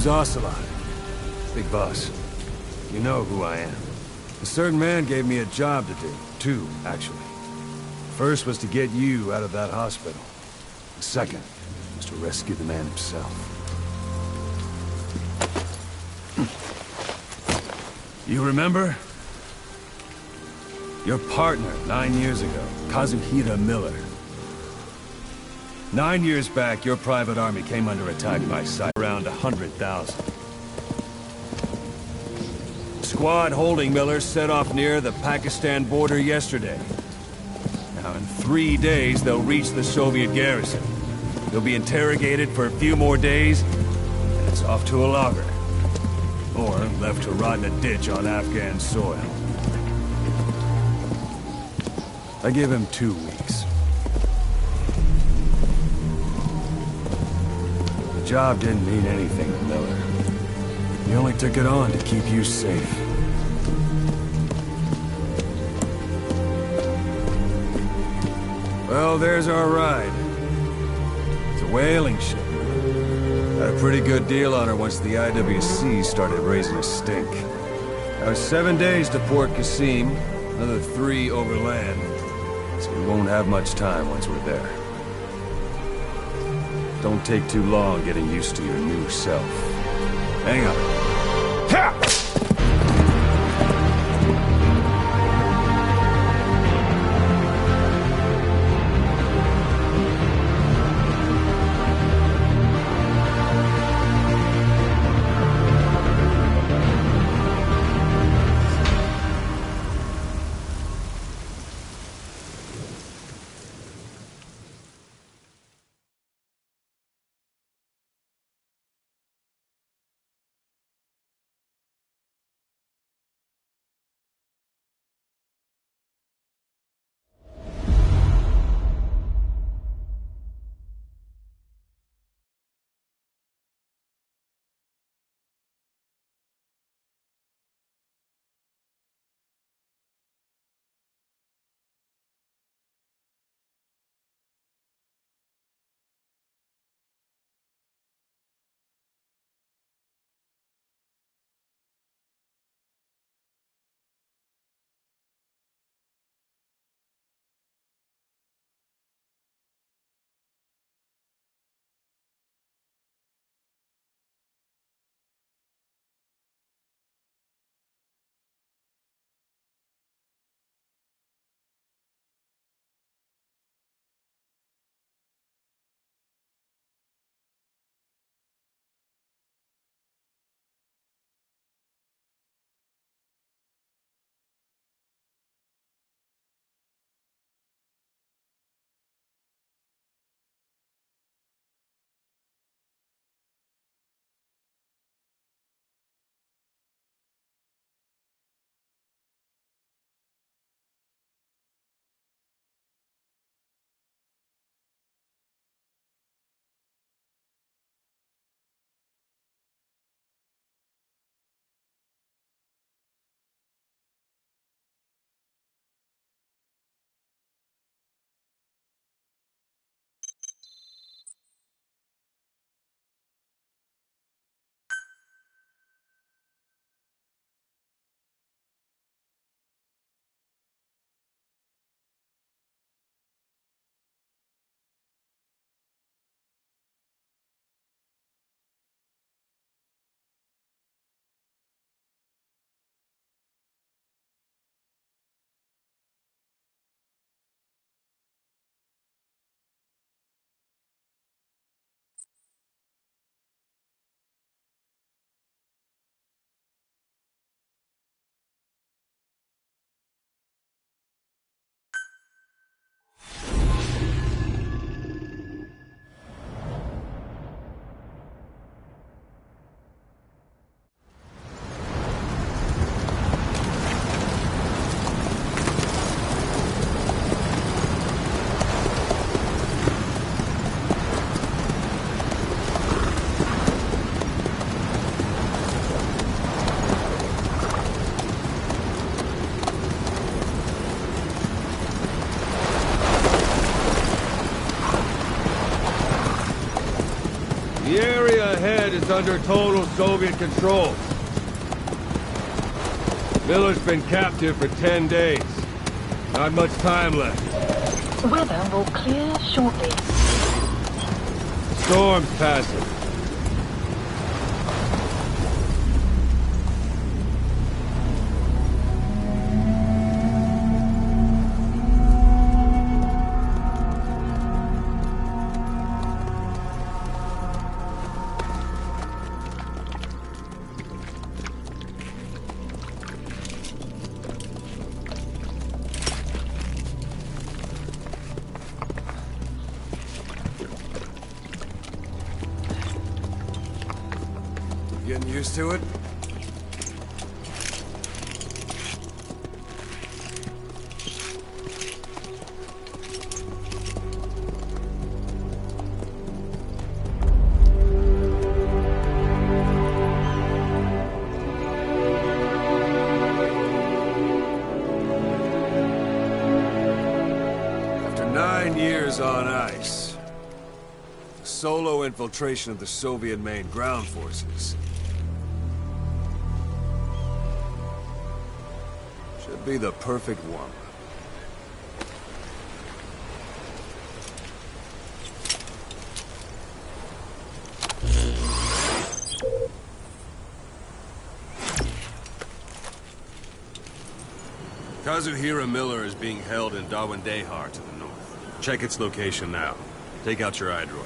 name's Ocelot. Big boss. You know who I am. A certain man gave me a job to do. Two, actually. First was to get you out of that hospital. The second was to rescue the man himself. You remember? Your partner, 9 years ago, Kazuhira Miller. 9 years back, your private army came under attack by sight, around 100,000. Squad holding Miller set off near the Pakistan border yesterday. Now, in 3 days, they'll reach the Soviet garrison. They'll be interrogated for a few more days, and it's off to a lager. Or left to rot in a ditch on Afghan soil. I give him 2 weeks. The job didn't mean anything to Miller. He only took it on to keep you safe. Well, there's our ride. It's a whaling ship. Had a pretty good deal on her once the IWC started raising a stink. Now it's 7 days to Port Qasim, another 3 overland. So we won't have much time once we're there. Don't take too long getting used to your new self. Hang on. Ha! under total Soviet control. Miller's been captive for 10 days. Not much time left. Weather will clear shortly. Storm's passing. Getting used to it? After 9 years on ice, solo infiltration of the Soviet main ground forces should be the perfect one. Kazuhira Miller is being held in Dawandehar to the north. Check its location now. Take out your iDroid.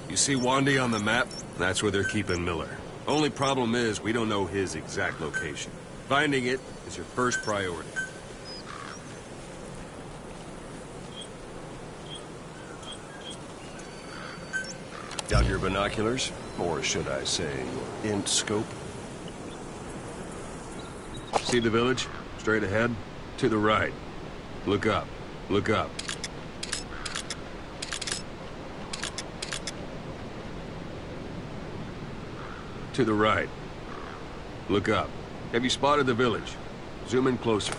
You see Wandi on the map? That's where they're keeping Miller. Only problem is, we don't know his exact location. Finding it is your first priority. Got your binoculars? Or should I say, your int scope? See the village? Straight ahead? To the right. Look up. Look up. To the right. Look up. Have you spotted the village? Zoom in closer.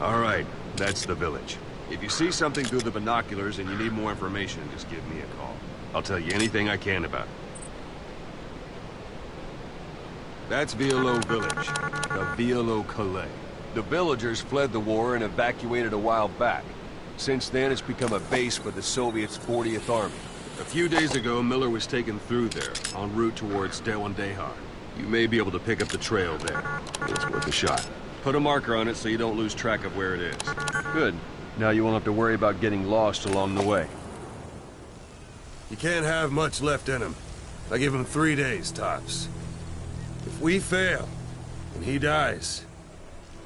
All right, that's the village. If you see something through the binoculars and you need more information, just give me a call. I'll tell you anything I can about it. That's Violo Village, the Violo Calais. The villagers fled the war and evacuated a while back. Since then, it's become a base for the Soviets' 40th Army. A few days ago, Miller was taken through there, en route towards Dawandehar. You may be able to pick up the trail there. It's worth a shot. Put a marker on it so you don't lose track of where it is. Good. Now you won't have to worry about getting lost along the way. You can't have much left in him. I give him 3 days, tops. If we fail, and he dies,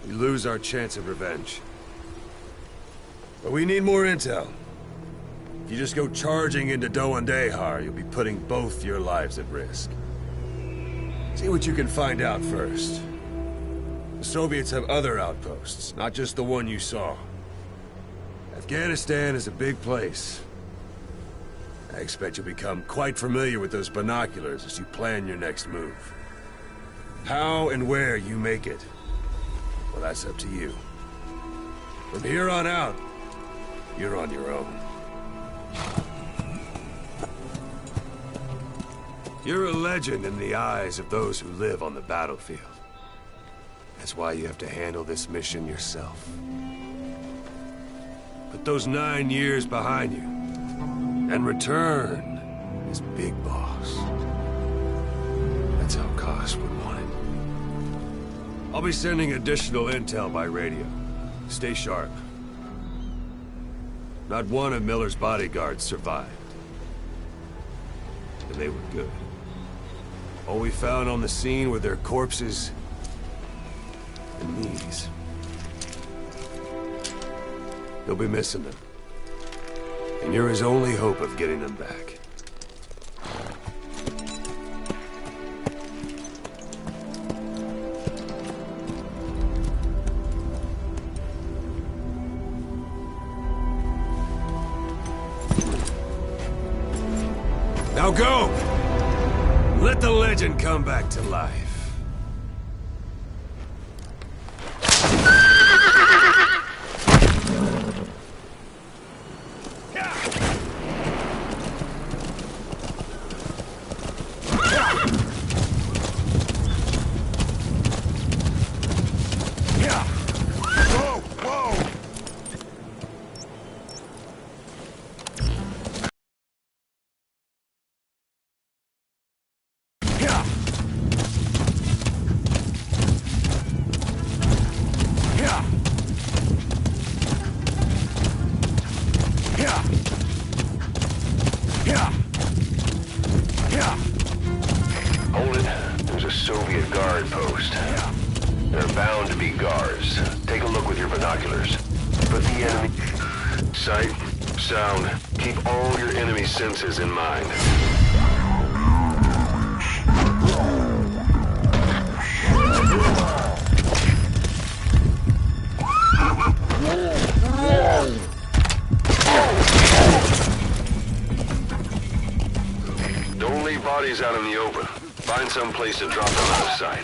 we lose our chance of revenge. But we need more intel. If you just go charging into Dawandehar, you'll be putting both your lives at risk. See what you can find out first. The Soviets have other outposts, not just the one you saw. Afghanistan is a big place. I expect you'll become quite familiar with those binoculars as you plan your next move. How and where you make it, well, that's up to you. From here on out, you're on your own. You're a legend in the eyes of those who live on the battlefield. That's why you have to handle this mission yourself. Put those 9 years behind you, and return as Big Boss. That's how Koss would want it. I'll be sending additional intel by radio. Stay sharp. Not one of Miller's bodyguards survived. And they were good. All we found on the scene were their corpses and knees. You'll be missing them. And you're his only hope of getting them back. Now go! Let the legend come back to life. Hold it. There's a Soviet guard post. They're bound to be guards. Take a look with your binoculars. Put the enemy... Sight, sound. Keep all your enemy senses in mind. Don't leave bodies out in the open. Find some place to drop them out of sight.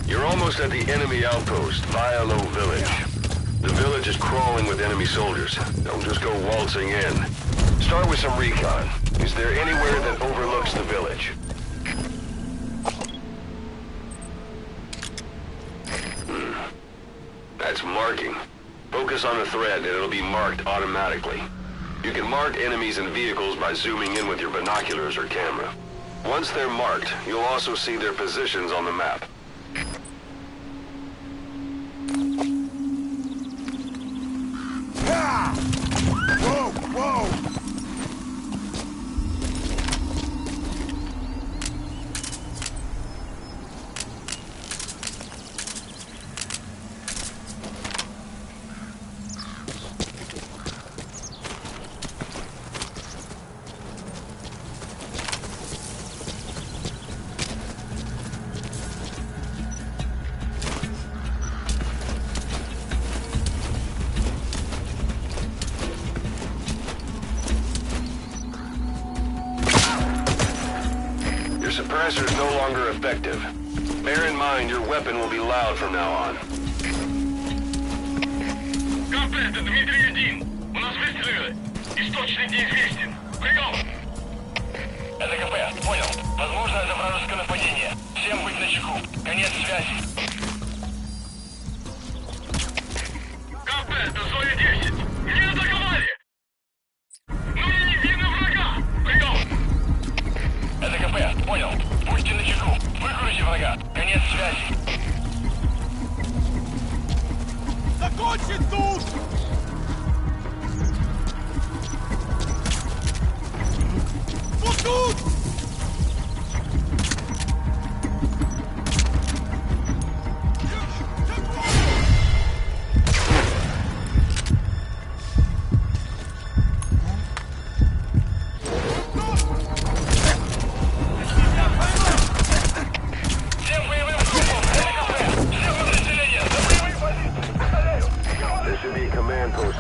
You're almost at the enemy outpost, Vialo Village. The village is crawling with enemy soldiers. Don't just go waltzing in. Start with some recon. Is there anywhere that overlooks the village? That's marking. Focus on the thread and it'll be marked automatically. You can mark enemies and vehicles by zooming in with your binoculars or camera. Once they're marked, you'll also see their positions on the map. Suppressor is no longer effective. Bear in mind, your weapon will be loud from now on. КП, это Дмитрий-1. У нас выстрелы. Источник неизвестен. Прием! Это КП, понял. Возможно, это вражеское нападение. Всем быть начеку. Конец связи. КП, это Зоя 10. Меня атаковали! Ну и не видно врага! Прием! Это КП, понял. Будьте начеку. Выкурите врага. Конец связи. Закончить тут! Вот тут!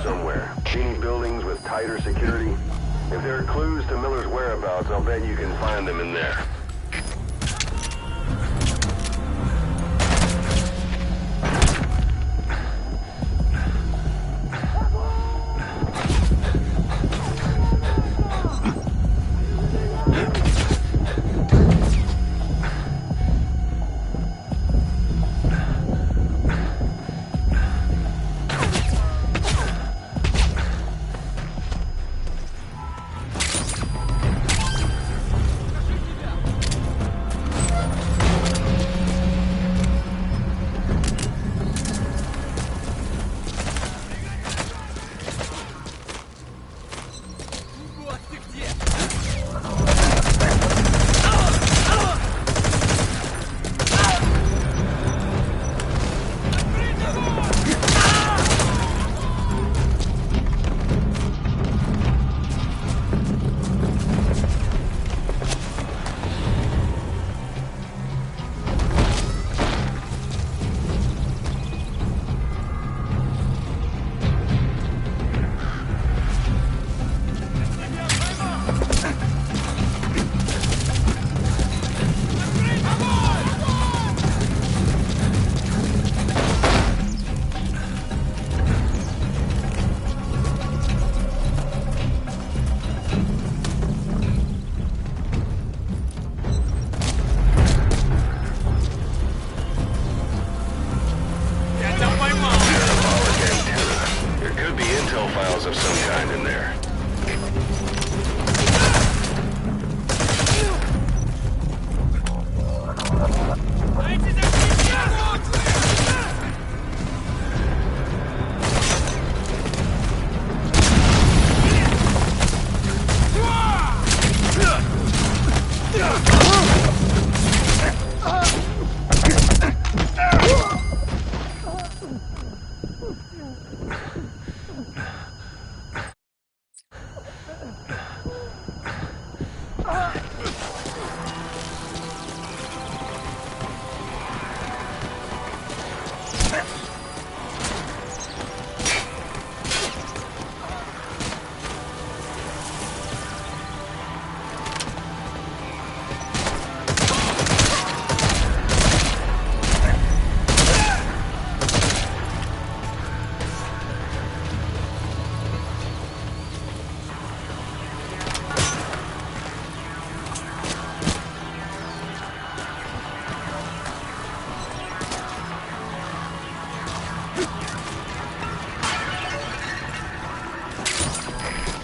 Somewhere. Any buildings with tighter security? If there are clues to Miller's whereabouts, I'll bet you can find them in there. intel files of some kind in there.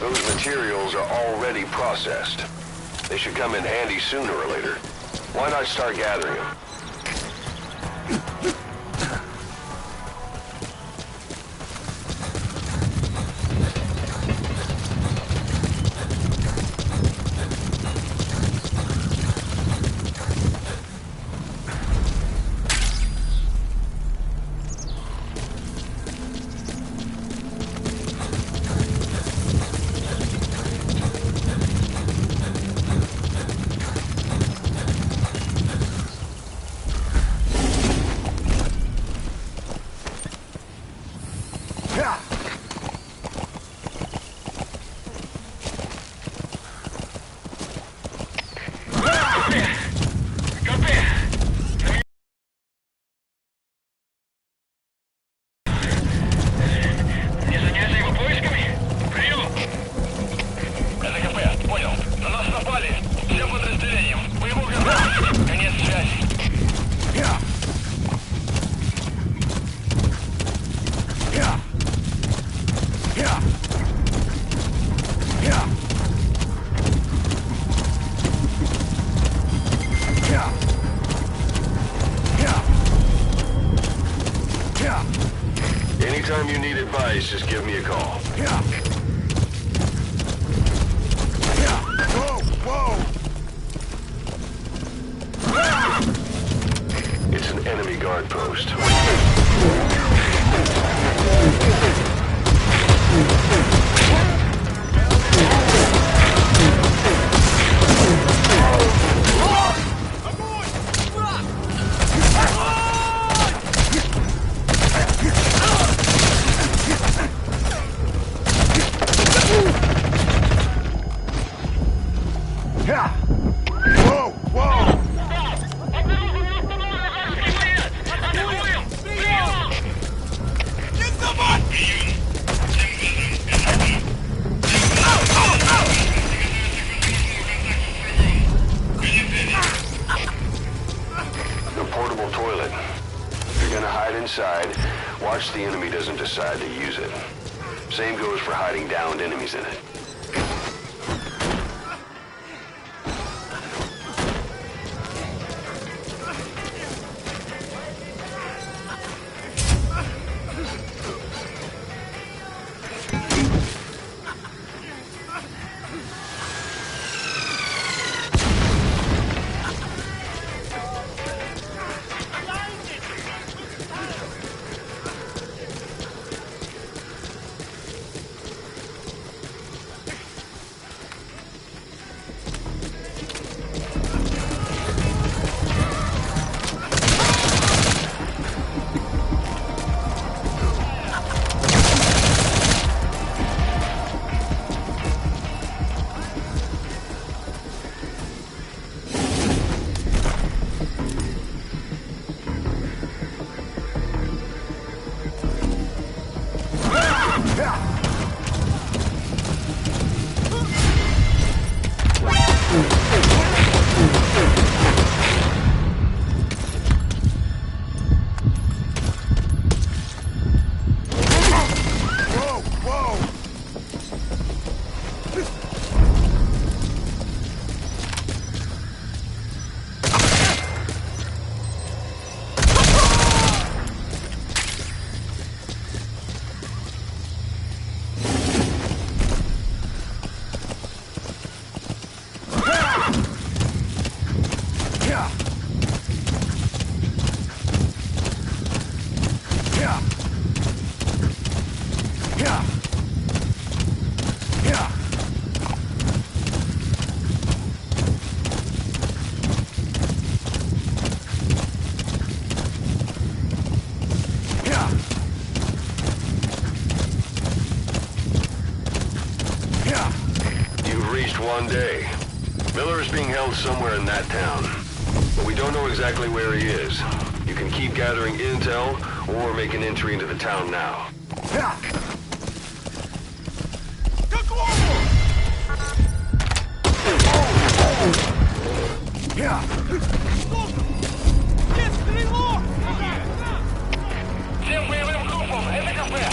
Those materials are already processed. They should come in handy sooner or later. Why not start gathering them? Anytime you need advice, just give me a call. Whoa! It's an enemy guard post. Inside, watch the enemy doesn't decide to use it. Same goes for hiding downed enemies in it. one day. Miller is being held somewhere in that town, but we don't know exactly where he is. You can keep gathering intel or make an entry into the town now. Всем боевым группам, это кафе!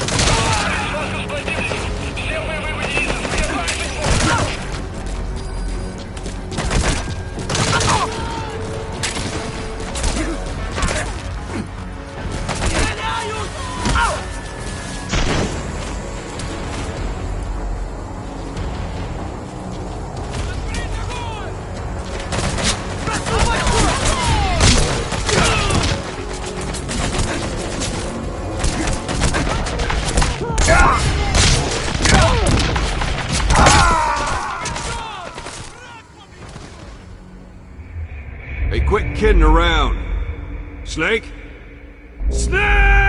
Связка с противником! Всем боевым единицам, приготовиться к бою! Hey, quit kidding around. Snake? Snake!